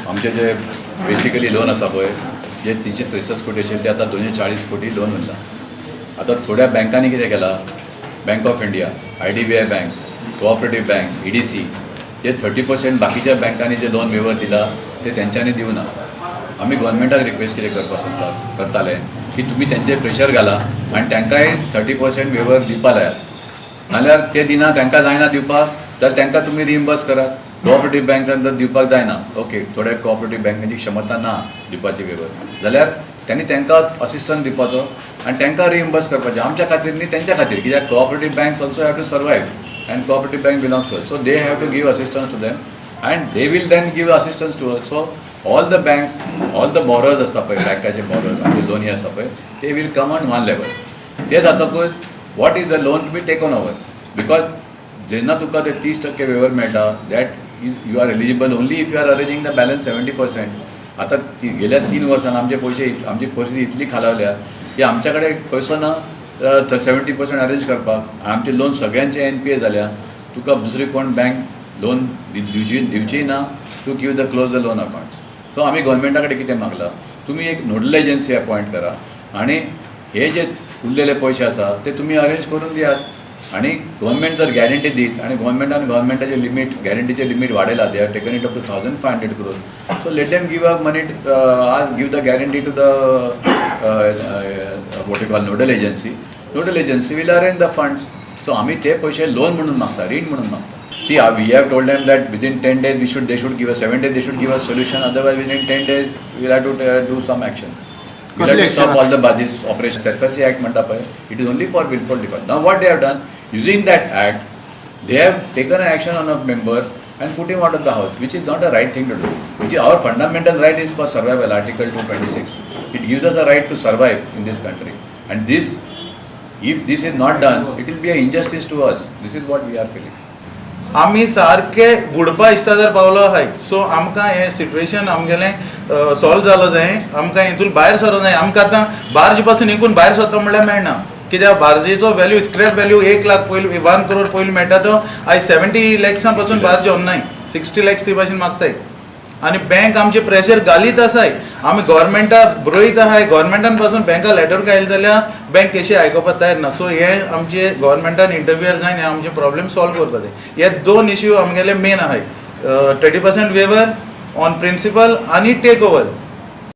आमचे जे basically loan आसा पळय जे 363 कोटी आशिल्ले ते आतां 240 कोटी लोन उरला. आतां थोड्या बँकांनी कितें केलां, bank of India, IDBI bank, cooperative bank, EDC जे 30% बाकीच्या बँकांनी जे लोन वेवर दिला ते तेंच्यांनी दिवना. आमी गव्हर्मेंटाक रिक्वेस्ट कितें करताले की तुमी तेंचेर प्रेशर घाला आनी तांकांय 30% वेवर दिवपा लायात. नाल्यार ते दिना, तांकां जायना दिवपाक जाल्यार तांकां तुमी रिइम्बर्स करात. कोऑपरेटिव्ह बँकान जर दिवपाक जायना, ओके, थोड्या कोऑपरेटिव्ह बँकांची क्षमता ना दिवपाची वेवर, जाल्यार त्यांनी तांकां असिस्टन्स दिवपाचो आनी तांकां रिइम्बर्स करपाचें. आमच्या खातीर न्ही, तेंच्या खातीर, कित्याक cooperative banks also have to survive and cooperative bank belongs to us, so they have to give assistance to them and they will then give assistance to us. So all the bank, all the borrowers आसता पळय, बँकाचे borrowers आमचे दोनी आसा पळय, ते will come on one level. ते जातकूच what is the loan to be taken over, because जेन्ना तुका ते 30% वेवर मेळटा that you are eligible only if you are arranging the balance 70%. आता गेल्या 3 वर्सान आमचे पयशे, आमची परिस्थिती इतली खालावल्या की आमच्या कडेन पयसो ना 70% अरेंज करपाक. आमचे लोन सगळ्यांचे NPA जाल्या. तुका दुसरी कोण बँक लोन दिवची ना to give the close the loan accounts. So आमी गव्हर्मेंटा कडेन कितें मागलां, तुमी एक नोडल एजन्सी अपॉयंट करा आनी हे जे उरलेले पयशे आसा ते तुमी अरेंज करून दियात. आणि गव्हर्मेंट जर गॅरंटी दीत आणि गव्हर्मेंटाचे लिमिट, गॅरंटीचे लिमिट वाडयला, they are taken it up to 1500 crores. So let them give a money, give the guarantee to the what you call nodal agency. Nodal agency will arrange the funds. So आम्ही ते पयशे loan म्हणून मागता, रीण म्हणून मागता. See we have told them that within 10 days they should give a 7 days they should give a solution, otherwise within 10 days will have to do some action. We'll have to stop all the badges operation. SERFACI Act म्हणटा पळय, it is only for willful default. Now what they have done, using that act, they have taken an action on a member and put him out of the house, which is not a right thing to do. Which is our fundamental right is for survival, Article 226. It gives us a right to survive in this country. And this, if this is not done, it will be an injustice to us. This is what we are feeling. आम्ही सारखे बुडपा इस्तादार पावलो आहाय. So आमकां हें situation आमगेलें solve जालो जाय. आमकां हितून भायर सरो जाय. आमकां आतां बार्ज पासून हिकून भायर सरता म्हणल्यार मेळना, कित्याक बार्जेचो व्हॅल्यू, स्क्रॅप व्हॅल्यू 1 लाख पयलीं 1 crore पयलीं मेळटा तो आयज 70 lakhs पासून बार्ज होनाय, 60 lakhs ती भाशेन मागताय. आनी बँक आमचे प्रेशर घालीत आसाय. आमी गव्हर्मेंटाक बरयत आहाय, गव्हर्मेंटान पासून बँका लेटर घायल जाल्यार बँक कशी आयकपाक तयार ना. सो हे आमचे गव्हर्मेंटान इंटरफियर जावन हे आमचे प्रॉब्लेम सॉल्व करपाचे. हे 2 इश्यू आमगेले मेन आहाय, 30% वेवर ऑन प्रिंसिपल आनी टेक ओवर.